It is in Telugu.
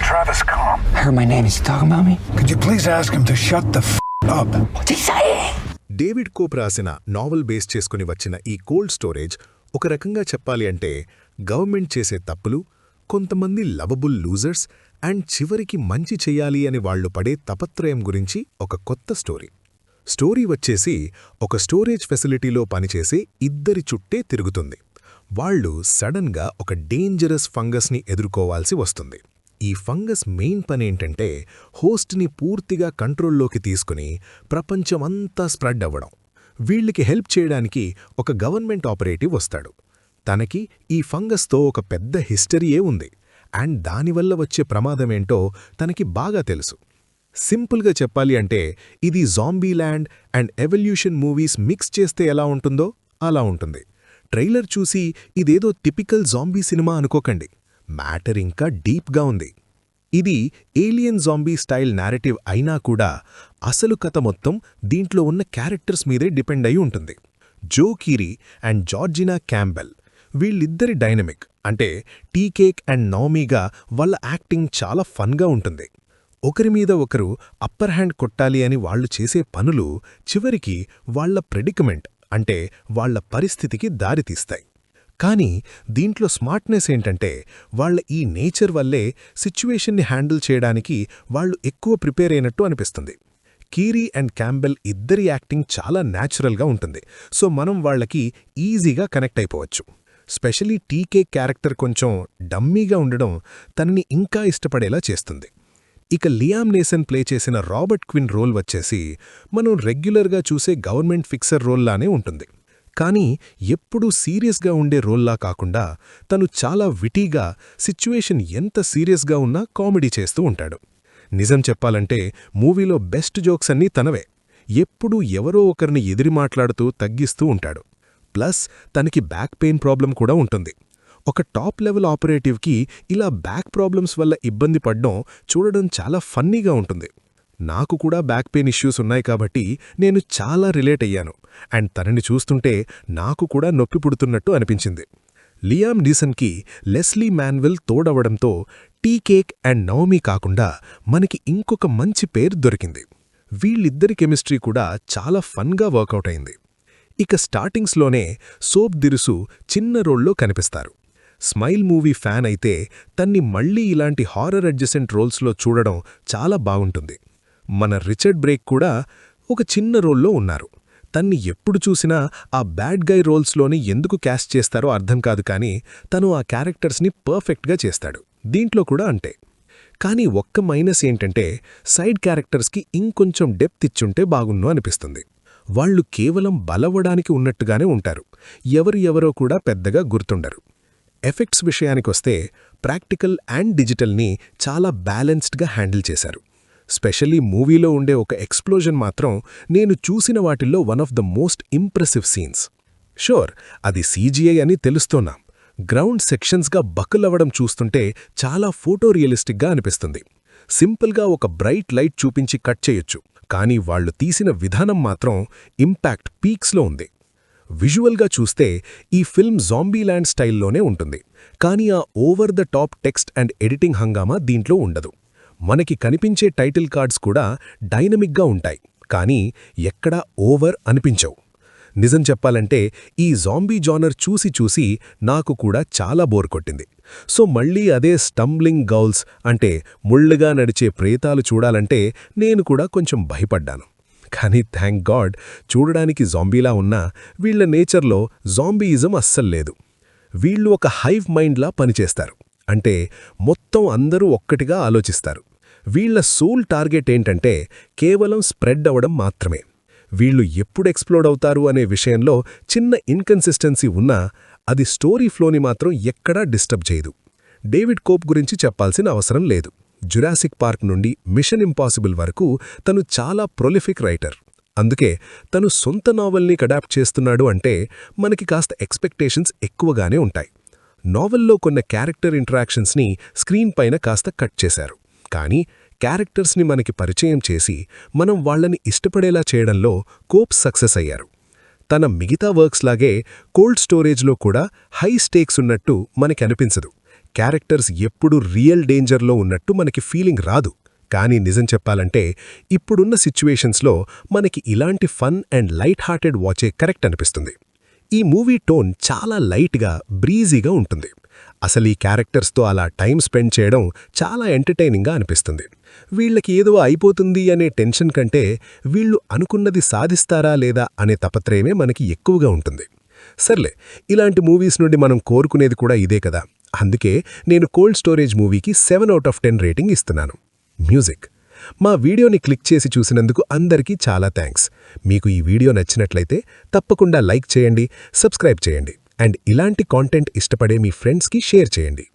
Travis Calm. I heard my name. Is he talking about me? Could you please ask him to shut the up? What's he saying? David cope రాసిన నావెల్ బేస్ చేసుకుని వచ్చిన ఈ కోల్డ్ స్టోరేజ్ ఒక రకంగా చెప్పాలి అంటే గవర్నమెంట్ చేసే తప్పులు, కొంతమంది లవబుల్ లూజర్స్ అండ్ చివరికి మంచి చెయ్యాలి అని వాళ్లు పడే తపత్రయం గురించి ఒక కొత్త స్టోరీ వచ్చేసి ఒక స్టోరేజ్ ఫెసిలిటీలో పనిచేసే ఇద్దరి చుట్టే తిరుగుతుంది. వాళ్లు సడన్గా ఒక డేంజరస్ ఫంగస్ని ఎదుర్కోవాల్సి వస్తుంది. ఈ ఫంగస్ మెయిన్ పనేంటంటే హోస్ట్ని పూర్తిగా కంట్రోల్లోకి తీసుకుని ప్రపంచమంతా స్ప్రెడ్ అవ్వడం. వీళ్ళకి హెల్ప్ చేయడానికి ఒక గవర్నమెంట్ ఆపరేటివ్ వస్తాడు. తనకి ఈ ఫంగస్తో ఒక పెద్ద హిస్టరీయే ఉంది అండ్ దానివల్ల వచ్చే ప్రమాదమేంటో తనకి బాగా తెలుసు. సింపుల్గా చెప్పాలి అంటే ఇది జాంబీల్యాండ్ అండ్ ఎవల్యూషన్ మూవీస్ మిక్స్ చేస్తే ఎలా ఉంటుందో అలా ఉంటుంది. ట్రైలర్ చూసి ఇదేదో టిపికల్ జాంబీ సినిమా అనుకోకండి, మ్యాటర్ ఇంకా డీప్గా ఉంది. ఇది ఏలియన్ జాంబీ స్టైల్ నేరేటివ్ అయినా కూడా అసలు కథ మొత్తం దీంట్లో ఉన్న క్యారెక్టర్స్ మీదే డిపెండ్ అయి ఉంటుంది. జో కీరీ అండ్ జార్జినా క్యాంబెల్ వీళ్ళిద్దరి డైనమిక్ అంటే టీకేక్ అండ్ నవమీగా వాళ్ళ యాక్టింగ్ చాలా ఫన్గా ఉంటుంది. ఒకరి మీద ఒకరు అప్పర్ హ్యాండ్ కొట్టాలి అని వాళ్లు చేసే పనులు చివరికి వాళ్ల ప్రెడికమెంట్ అంటే వాళ్ల పరిస్థితికి దారితీస్తాయి. కానీ దీంట్లో స్మార్ట్నెస్ ఏంటంటే వాళ్ల ఈ నేచర్ వల్లే సిచ్యువేషన్ని హ్యాండిల్ చేయడానికి వాళ్లు ఎక్కువ ప్రిపేర్ అయినట్టు అనిపిస్తుంది. కీరీ అండ్ క్యాంబెల్ ఇద్దరి యాక్టింగ్ చాలా న్యాచురల్గా ఉంటుంది. సో మనం వాళ్లకి ఈజీగా కనెక్ట్ అయిపోవచ్చు. స్పెషలీ టీకే క్యారెక్టర్ కొంచెం డమ్మీగా ఉండడం తనని ఇంకా ఇష్టపడేలా చేస్తుంది. ఇక లియామ్ నేసన్ ప్లే చేసిన రాబర్ట్ క్విన్ రోల్ వచ్చేసి మనం రెగ్యులర్గా చూసే గవర్నమెంట్ ఫిక్సర్ రోల్లానే ఉంటుంది. కానీ ఎప్పుడూ సీరియస్గా ఉండే రోల్లా కాకుండా తను చాలా విటీగా సిచ్యువేషన్ ఎంత సీరియస్గా ఉన్నా కామెడీ చేస్తూ ఉంటాడు. నిజం చెప్పాలంటే మూవీలో బెస్ట్ జోక్స్ అన్నీ తనవే. ఎప్పుడూ ఎవరో ఒకరిని ఎదిరి మాట్లాడుతూ తగ్గిస్తూ ఉంటాడు. ప్లస్ తనకి బ్యాక్ పెయిన్ ప్రాబ్లం కూడా ఉంటుంది. ఒక టాప్ లెవెల్ ఆపరేటివ్కి ఇలా బ్యాక్ ప్రాబ్లమ్స్ వల్ల ఇబ్బంది పడ్డం చూడడం చాలా ఫన్నీగా ఉంటుంది. నాకు కూడా బ్యాక్ పెయిన్ ఇష్యూస్ ఉన్నాయి కాబట్టి నేను చాలా రిలేట్ అయ్యాను అండ్ తనని చూస్తుంటే నాకు కూడా నొప్పి పుడుతున్నట్టు అనిపించింది. లియామ్ నీసన్కి లెస్లీ మాన్వెల్ తోడవడంతో టీకేక్ అండ్ నవమీ కాకుండా మనకి ఇంకొక మంచి పేరు దొరికింది. వీళ్ళిద్దరి కెమిస్ట్రీ కూడా చాలా ఫన్గా వర్కౌట్ అయింది. ఇక స్టార్టింగ్స్లోనే సోప్ దిరుసు చిన్న రోల్లో కనిపిస్తారు. స్మైల్ మూవీ ఫ్యాన్ అయితే తన్ని మళ్లీ ఇలాంటి హారర్ అడ్జసెంట్ రోల్స్లో చూడడం చాలా బాగుంటుంది. మన రిచర్డ్ బ్రేక్ కూడా ఒక చిన్న రోల్లో ఉన్నారు. తన్ని ఎప్పుడు చూసినా ఆ బ్యాడ్ గై రోల్స్లోని ఎందుకు క్యాస్ట్ చేస్తారో అర్థం కాదు, కానీ తను ఆ క్యారెక్టర్స్ని పర్ఫెక్ట్గా చేస్తాడు. దీంట్లో కూడా అంతే. కానీ ఒక్క మైనస్ ఏంటంటే సైడ్ క్యారెక్టర్స్కి ఇంకొంచెం డెప్త్ ఇచ్చుంటే బాగున్ను అనిపిస్తుంది. వాళ్లు కేవలం బలవడానికి ఉన్నట్టుగానే ఉంటారు. ఎవరో కూడా పెద్దగా గుర్తుండరు. ఎఫెక్ట్స్ విషయానికొస్తే ప్రాక్టికల్ అండ్ డిజిటల్ని చాలా బ్యాలెన్స్డ్గా హ్యాండిల్ చేశారు. స్పెషల్లీ మూవీలో ఉండే ఒక ఎక్స్ప్లోజన్ మాత్రం నేను చూసిన వాటిల్లో one of the most impressive scenes. Sure అది సీజీఐ అని తెలుస్తున్నాం. గ్రౌండ్ సెక్షన్స్గా బకులవ్వడం చూస్తుంటే చాలా ఫోటో రియలిస్టిక్గా అనిపిస్తుంది. సింపుల్గా ఒక బ్రైట్ లైట్ చూపించి కట్ చేయొచ్చు, కానీ వాళ్లు తీసిన విధానం మాత్రం ఇంపాక్ట్ పీక్స్లో ఉంది. విజువల్గా చూస్తే ఈ ఫిల్మ్ జాంబీల్యాండ్ స్టైల్లోనే ఉంటుంది, కానీ ఆ over the top text and editing హంగామా దీంట్లో ఉండదు. మనకి కనిపించే టైటిల్ కార్డ్స్ కూడా డైనమిక్గా ఉంటాయి, కానీ ఎక్కడా ఓవర్ అనిపించవు. నిజం చెప్పాలంటే ఈ జాంబీ జానర్ చూసి నాకు కూడా చాలా బోర్ కొట్టింది. సో మళ్లీ అదే స్టంబ్లింగ్ గౌల్స్ అంటే ముళ్ళుగా నడిచే ప్రేతాలు చూడాలంటే నేను కూడా కొంచెం భయపడ్డాను. కానీ థ్యాంక్ గాడ్ చూడడానికి జాంబీలా ఉన్నా వీళ్ల నేచర్లో జాంబీయిజం అస్సల్లేదు. వీళ్ళు ఒక హైవ్ మైండ్లా పనిచేస్తారు. అంటే మొత్తం అందరూ ఒక్కటిగా ఆలోచిస్తారు. వీళ్ల సోల్ టార్గెట్ ఏంటంటే కేవలం స్ప్రెడ్ అవ్వడం మాత్రమే. వీళ్ళు ఎప్పుడు ఎక్స్ప్లోడ్ అవుతారు అనే విషయంలో చిన్న ఇన్కన్సిస్టెన్సీ ఉన్నా అది స్టోరీ ఫ్లోని మాత్రం ఎక్కడా డిస్టర్బ్ చేయదు. డేవిడ్ కోప్ గురించి చెప్పాల్సిన అవసరం లేదు. జురాసిక్ పార్క్ నుండి మిషన్ ఇంపాసిబుల్ వరకు తను చాలా ప్రొలిఫిక్ రైటర్. అందుకే తను సొంత నావెల్ని అడాప్ట్ చేస్తున్నాడు అంటే మనకి కాస్త ఎక్స్పెక్టేషన్స్ ఎక్కువగానే ఉంటాయి. నావెల్లో కొన్ని క్యారెక్టర్ ఇంటరాక్షన్స్ని స్క్రీన్ పైన కాస్త కట్ చేశారు, కానీ క్యారెక్టర్స్ని మనకి పరిచయం చేసి మనం వాళ్లని ఇష్టపడేలా చేయడంలో కోప్ సక్సెస్ అయ్యారు. తన మిగతా వర్క్స్ లాగే కోల్డ్ స్టోరేజ్లో కూడా హై స్టేక్స్ ఉన్నట్టు మనకి అనిపించదు. క్యారెక్టర్స్ ఎప్పుడూ రియల్ డేంజర్లో ఉన్నట్టు మనకి ఫీలింగ్ రాదు. కానీ నిజం చెప్పాలంటే ఇప్పుడున్న సిచ్యువేషన్స్లో మనకి ఇలాంటి ఫన్ అండ్ లైట్ హార్టెడ్ వాచే కరెక్ట్ అనిపిస్తుంది. ఈ మూవీ టోన్ చాలా లైట్గా, బ్రీజీగా ఉంటుంది. అసలు ఈ క్యారెక్టర్స్తో అలా టైం స్పెండ్ చేయడం చాలా ఎంటర్టైనింగ్గా అనిపిస్తుంది. వీళ్ళకి ఏదో అయిపోతుంది అనే టెన్షన్ కంటే వీళ్ళు అనుకున్నది సాధిస్తారా లేదా అనే తపత్రయమే మనకి ఎక్కువగా ఉంటుంది. సర్లే, ఇలాంటి మూవీస్ నుండి మనం కోరుకునేది కూడా ఇదే కదా. అందుకే నేను కోల్డ్ స్టోరేజ్ మూవీకి 7/10 రేటింగ్ ఇస్తున్నాను. మ్యూజిక్. మా వీడియోని క్లిక్ చేసి చూసినందుకు అందరికీ చాలా థ్యాంక్స్. మీకు ఈ వీడియో నచ్చినట్లయితే తప్పకుండా లైక్ చేయండి, సబ్స్క్రైబ్ చేయండి అండ్ ఇలాంటి కాంటెంట్ ఇష్టపడే మీ ఫ్రెండ్స్కి షేర్ చేయండి.